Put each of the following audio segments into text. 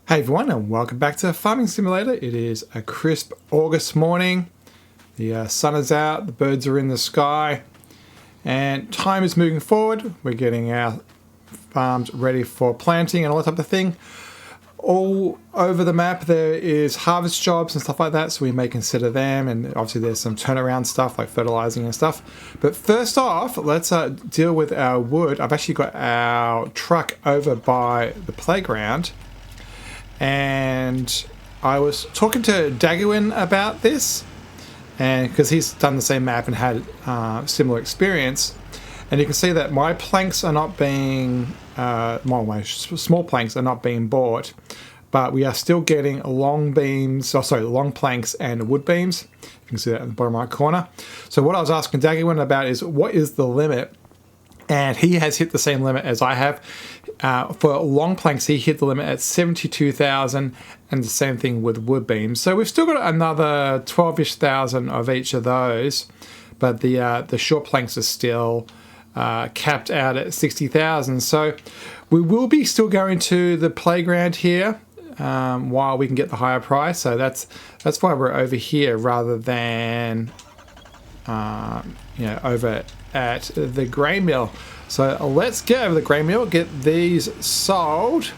Hey everyone, and welcome back to Farming Simulator. It is a crisp August morning. The sun is out, the birds are in the sky, and time is moving forward. We're getting our farms ready for planting and all that type of thing. All over the map there is harvest jobs and stuff like that, so we may consider them, and obviously there's some turnaround stuff like fertilizing and stuff. But first off, let's deal with our wood. I've actually got our truck over by the playground, and I was talking to Dagwin about this, and because he's done the same map and had similar experience, and you can see that my planks are not being my small planks are not being bought, but we are still getting long planks and wood beams. You can see that in the bottom right corner. So what I was asking Dagwin about is what is the limit, and he has hit the same limit as I have. For long planks, he hit the limit at 72,000, and the same thing with wood beams. So we've still got another 12-ish thousand of each of those, but the short planks are still capped out at 60,000. So we will be still going to the playground here while we can get the higher price. So that's why we're over here rather than over at the grain mill. So let's get over the grain mill, get these sold.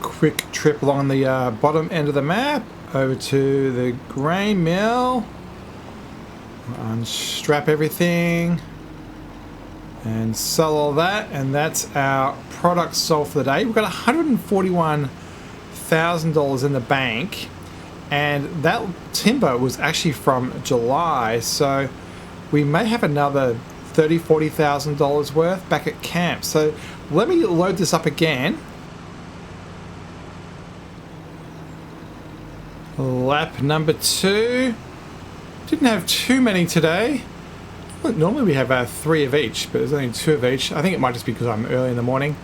Quick trip along the bottom end of the map over to the grain mill. Unstrap everything and sell all that, and that's our product sold for the day. We've got $141,000 in the bank, and that timber was actually from July, so we may have another $30,000-$40,000 worth back at camp. So let me load this up again. Lap number 2. Didn't have too many today. Normally we have 3 of each, but there's only 2 of each. I think it might just be because I'm early in the morning.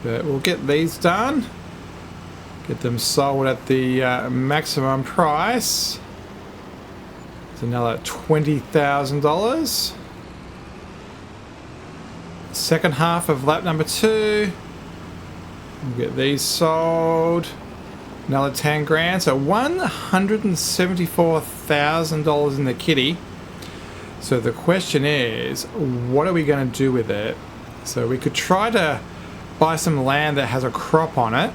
But we'll get these done. Get them sold at the maximum price. Another $20,000. Second half of lap number 2. We'll get these sold. Another 10 grand. So $174,000 in the kitty. So the question is, what are we going to do with it? So we could try to buy some land that has a crop on it.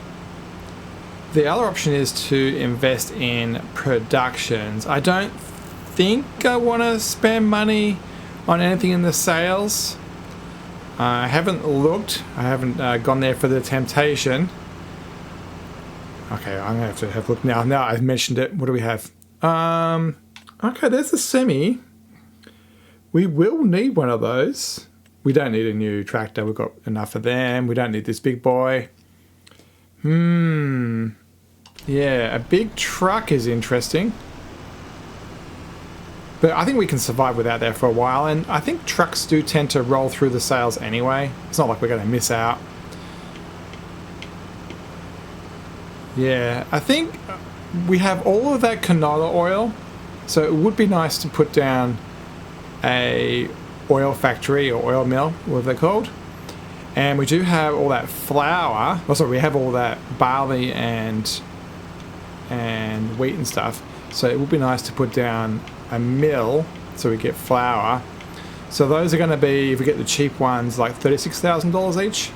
The other option is to invest in productions. I don't think I want to spend money on anything in the sales. I haven't looked. I haven't gone there for the temptation. Okay, I'm gonna have to have a look now. Now I've mentioned it. What do we have? Okay, there's the semi. We will need one of those. We don't need a new tractor. We've got enough of them. We don't need this big boy. Yeah, a big truck is interesting. But I think we can survive without that for a while, and I think trucks do tend to roll through the sales anyway. It's not like we're going to miss out. Yeah, I think we have all of that canola oil, so it would be nice to put down a oil factory or oil mill, what they're called. And we do have all that flour. Oh, sorry, we have all that barley and wheat and stuff. So it would be nice to put down a mill so we get flour. So those are going to be, if we get the cheap ones, like $36,000 each.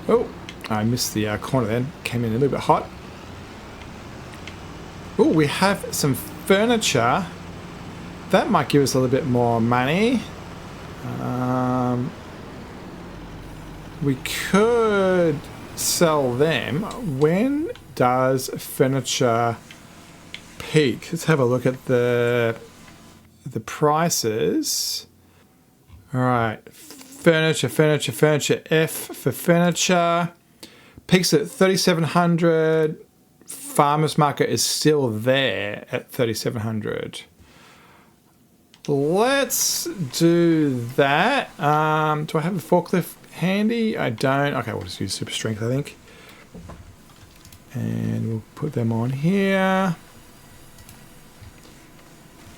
Oh, I missed the corner then. Came in a little bit hot. Oh, we have some furniture. That might give us a little bit more money. We could sell them. When does furniture peak? Let's have a look at the prices. All right, furniture. F for furniture peaks at 3,700. Farmers market is still there at 3,700. Let's do that. Do I have a forklift handy? I don't. Okay, we'll just use super strength, I think. And we'll put them on here.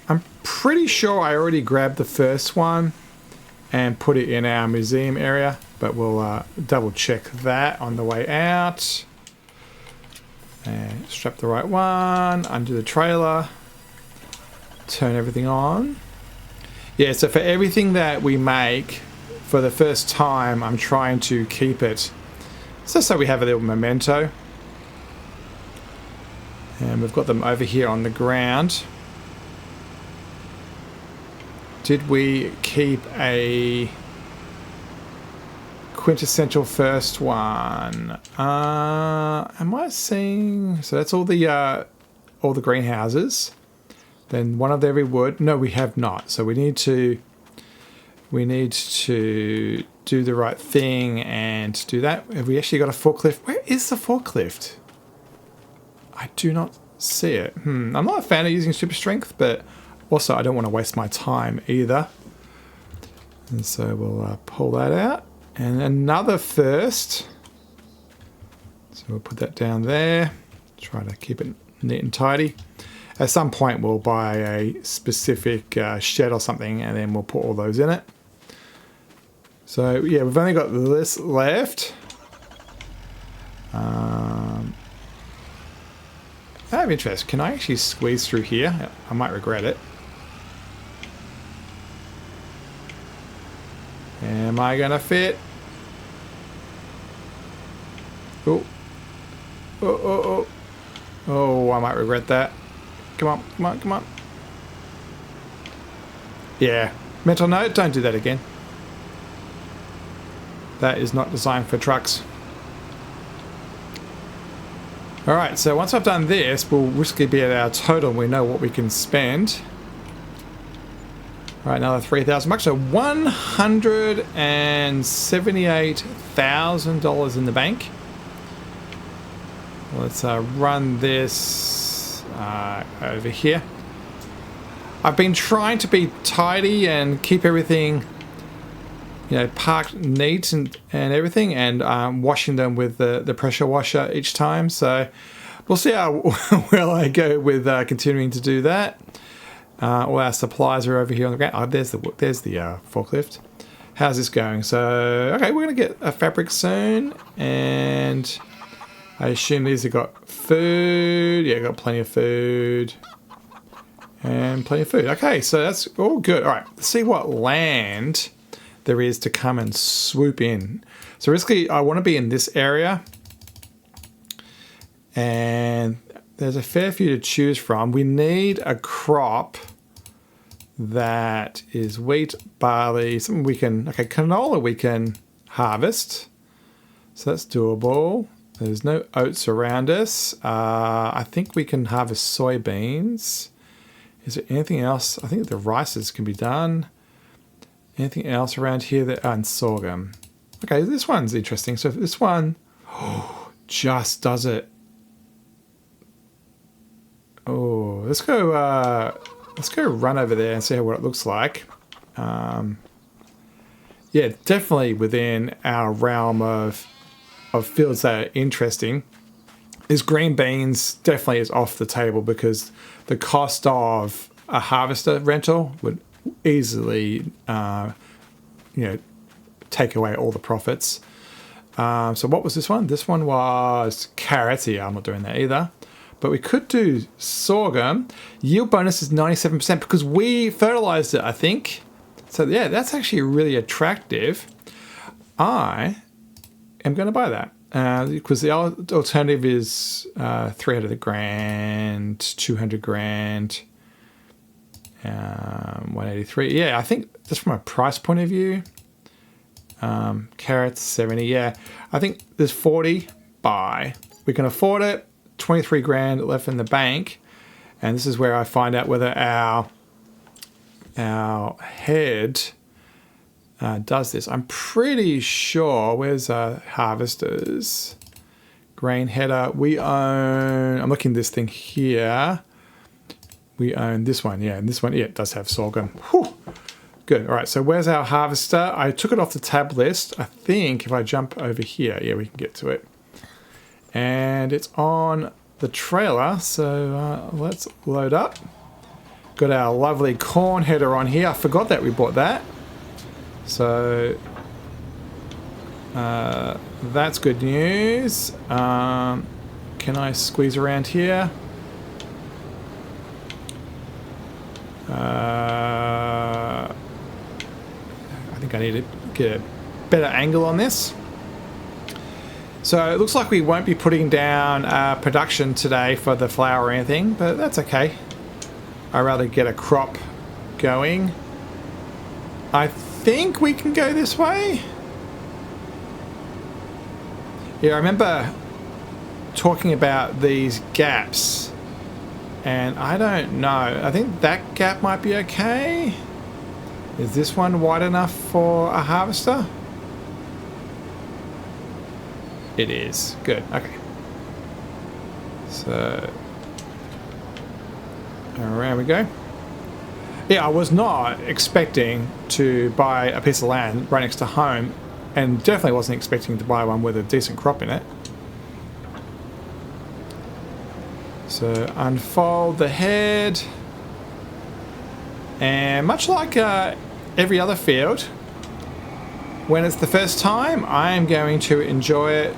I'm pretty sure I already grabbed the first one and put it in our museum area. but we'll double check that on the way out. And strap the right one, undo the trailer, turn everything on. Yeah, so for everything that we make for the first time, I'm trying to keep it so we have a little memento. And we've got them over here on the ground. Did we keep a quintessential first one? Am I seeing? So that's all the greenhouses. Then one of every wood. No, we have not. So we need to do the right thing and do that. Have we actually got a forklift? Where is the forklift? I do not see it. I'm not a fan of using super strength, but also I don't want to waste my time either. And so we'll pull that out. And another first. So we'll put that down there. Try to keep it neat and tidy. At some point we'll buy a specific shed or something, and then we'll put all those in it. So yeah, we've only got this left. Out of interest, can I actually squeeze through here? I might regret it. Am I gonna fit? Oh. Oh, I might regret that. Come on, come on, come on. Yeah. Mental note, don't do that again. That is not designed for trucks. Alright, so once I've done this, we'll riskily be at our total and we know what we can spend. Alright, another $3,000. So $178,000 in the bank. Let's run this over here. I've been trying to be tidy and keep everything, you know, parked neat and everything, and washing them with the pressure washer each time. So we'll see how well I go with continuing to do that. All our supplies are over here on the ground. Oh, there's the forklift. How's this going? So okay, we're gonna get a fabric soon, and I assume these have got food. Yeah, got plenty of food. And plenty of food. Okay, so that's all good. All right, let's see what land there is to come and swoop in. So basically, I want to be in this area. And there's a fair few to choose from. We need a crop that is wheat, barley, something we can... Okay, canola we can harvest. So that's doable. There's no oats around us. I think we can harvest soybeans. Is there anything else? I think the rices can be done. Anything else around here that and sorghum? Okay, this one's interesting. So this one just does it. Oh, let's go run over there and see what it looks like. Yeah, definitely within our realm of fields that are interesting. This green beans definitely is off the table because the cost of a harvester rental would easily, take away all the profits. So what was this one? This one was carrots. Yeah, I'm not doing that either. But we could do sorghum. Yield bonus is 97% because we fertilized it, I think. So yeah, that's actually really attractive. I am going to buy that. Because the alternative is 300 grand, 200 grand, 183. Yeah, I think just from a price point of view, carrots 70. Yeah, I think there's 40 buy. We can afford it. 23 grand left in the bank, and this is where I find out whether our head does this. I'm pretty sure. Where's harvesters? Grain header. We own. I'm looking at this thing here. We own this one. Yeah, and this one. Yeah, it does have sorghum. Whew. Good. All right. So where's our harvester? I took it off the tab list. I think if I jump over here, yeah, we can get to it. And it's on the trailer. So let's load up. Got our lovely corn header on here. I forgot that we bought that. So That's good news. Can I squeeze around here? I think I need to get a better angle on this. So it looks like we won't be putting down production today for the flower or anything, but that's okay. I'd rather get a crop going. I think we can go this way. Yeah, I remember talking about these gaps, and I don't know. I think that gap might be okay. Is this one wide enough for a harvester? It is. Good. Okay. So around we go. Yeah, I was not expecting to buy a piece of land right next to home, and definitely wasn't expecting to buy one with a decent crop in it. So unfold the head, and much like every other field, when it's the first time, I am going to enjoy it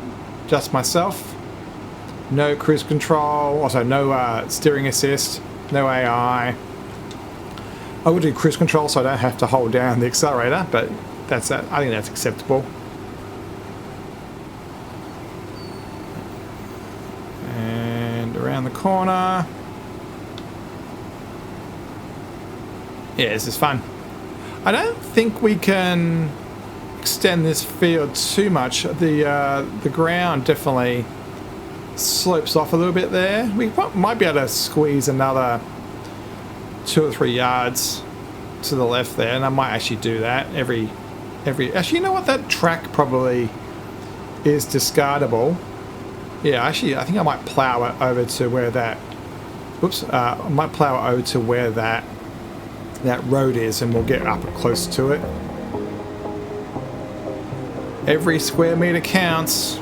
just myself. No cruise control, also no steering assist, no AI. I will do cruise control so I don't have to hold down the accelerator, but that's that. I think that's acceptable. And around the corner. Yeah, this is fun. I don't think we can extend this field too much. The ground definitely slopes off a little bit there. We might be able to squeeze another 2 or 3 yards to the left there, and I might actually do that every actually, you know what, that track probably is discardable. Yeah, actually I think I might plow it over to where that I might plow it over to where that road is, and we'll get up close to it. Every square meter counts.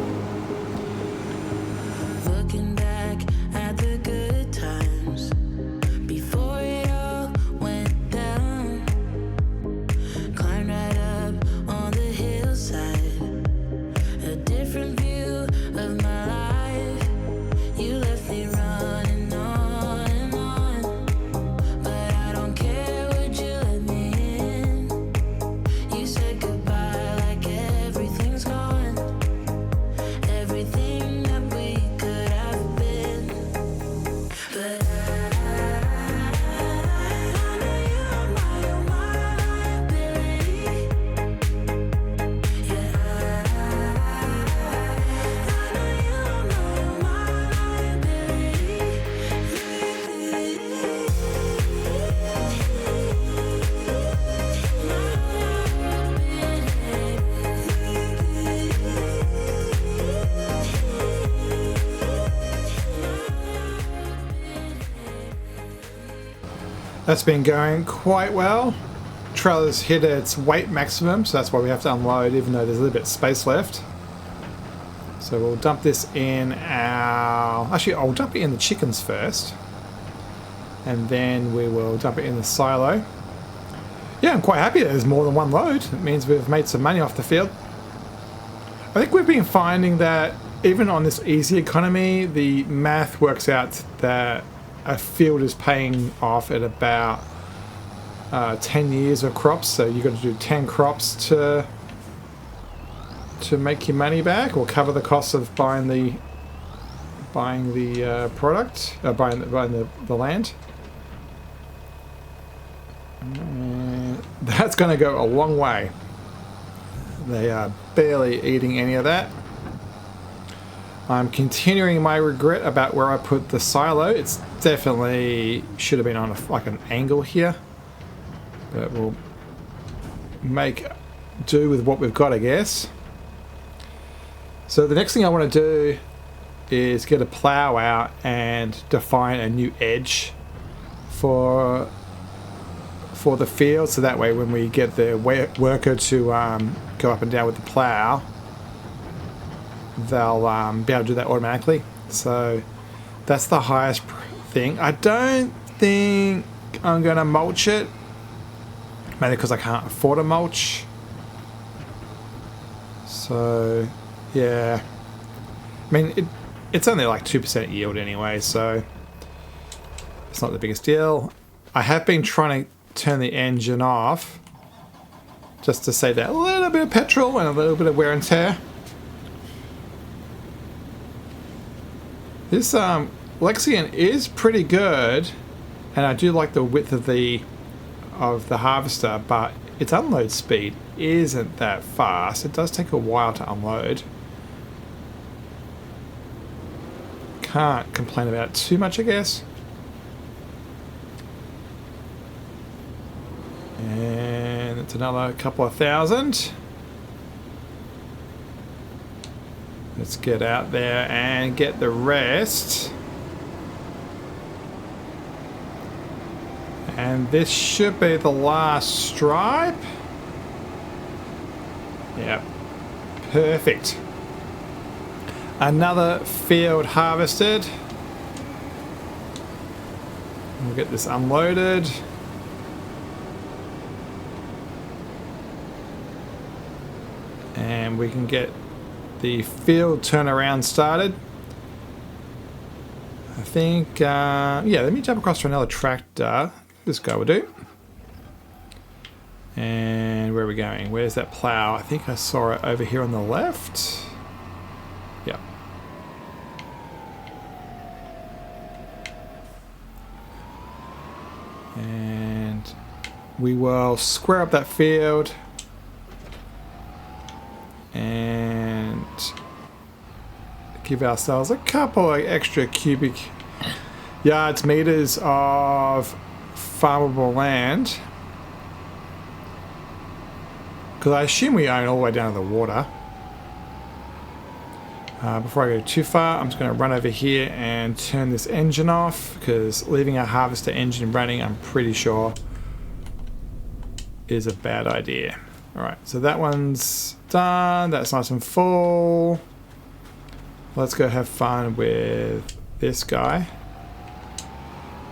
That's been going quite well. Trailer's hit its weight maximum, so that's why we have to unload, even though there's a little bit of space left. So we'll dump this in our... Actually, I'll dump it in the chickens first, and then we will dump it in the silo. Yeah, I'm quite happy that there's more than one load. It means we've made some money off the field. I think we've been finding that even on this easy economy, the math works out that a field is paying off at about 10 years of crops. So you've got to do 10 crops to make your money back, or cover the cost of buying the product, buying the land. And that's going to go a long way. They are barely eating any of that. I'm continuing my regret about where I put the silo. It's definitely should have been on like an angle here, but we'll make do with what we've got, I guess. So the next thing I want to do is get a plow out and define a new edge for the field, so that way when we get the worker to go up and down with the plow, they'll be able to do that automatically. So that's the highest thing. I don't think I'm going to mulch it, mainly because I can't afford a mulch. So, yeah. I mean, it's only like 2% yield anyway, so it's not the biggest deal. I have been trying to turn the engine off just to save that little bit of petrol and a little bit of wear and tear. This Lexion is pretty good, and I do like the width of the harvester, but its unload speed isn't that fast. It does take a while to unload. Can't complain about it too much, I guess. And it's another couple of thousand. Let's get out there and get the rest. And this should be the last stripe. Yep. Perfect. Another field harvested. We'll get this unloaded. And we can get the field turnaround started. I think, yeah, let me jump across to another tractor. This guy will do. And where are we going? Where's that plow? I think I saw it over here on the left. Yep. And we will square up that field. And give ourselves a couple of extra cubic yards, meters of farmable land. Because I assume we own all the way down to the water. Before I go too far, I'm just going to run over here and turn this engine off, because leaving our harvester engine running, I'm pretty sure, is a bad idea. Alright, so that one's done. That's nice and full. Let's go have fun with this guy.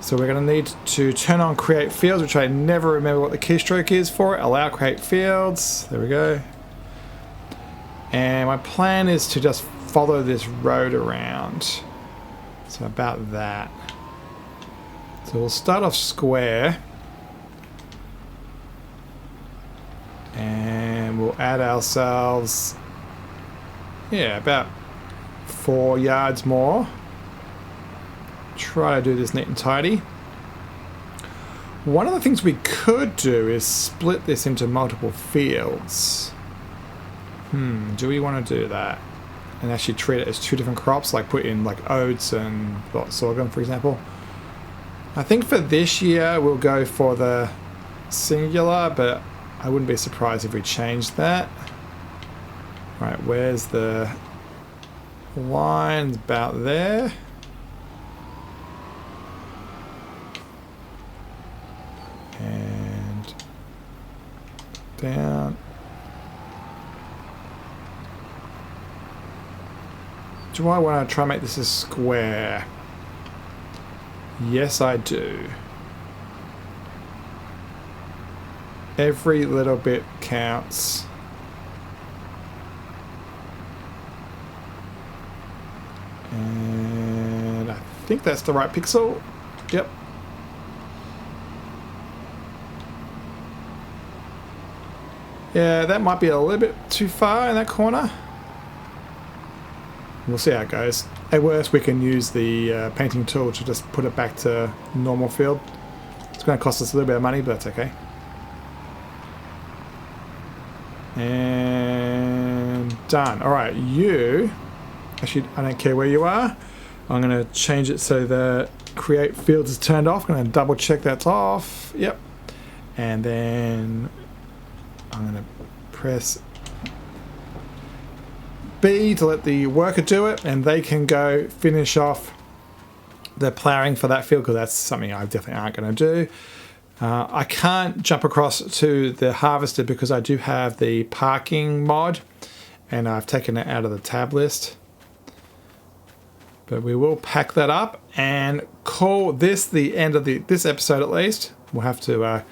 So we're going to need to turn on create fields, which I never remember what the keystroke is for it. Allow create fields. There we go. And my plan is to just follow this road around. So about that. So we'll start off square. And we'll add ourselves, yeah, about 4 yards more. Try to do this neat and tidy. One of the things we could do is split this into multiple fields. Do we want to do that? And actually treat it as 2 different crops, like put in like oats and sorghum, for example. I think for this year we'll go for the singular, but I wouldn't be surprised if we changed that. Right, where's the line? About there. And down. Do I want to try and make this a square? Yes, I do. Every little bit counts. And I think that's the right pixel. Yep. Yeah, that might be a little bit too far in that corner. We'll see how it goes. At worst, we can use the painting tool to just put it back to normal field. It's going to cost us a little bit of money, but that's okay. And done. Alright, you... Actually, I don't care where you are. I'm going to change it so the create fields is turned off. I'm going to double check that's off. Yep. And then I'm going to press B to let the worker do it, and they can go finish off the ploughing for that field, because that's something I definitely aren't going to do. I can't jump across to the harvester because I do have the parking mod, and I've taken it out of the tab list. But we will pack that up and call this the end of this episode at least. We'll have to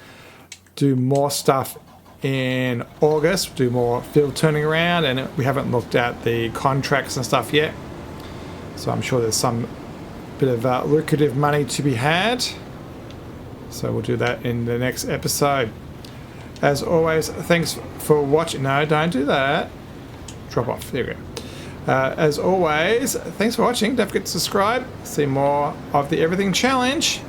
do more stuff in August, do more field turning around, and we haven't looked at the contracts and stuff yet. So I'm sure there's some bit of lucrative money to be had. So we'll do that in the next episode. As always, thanks for watching. No, don't do that. Drop off. There we go. As always, thanks for watching. Don't forget to subscribe. See more of the Everything Challenge.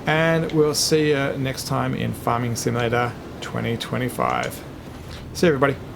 And we'll see you next time in Farming Simulator 2025. See you, everybody.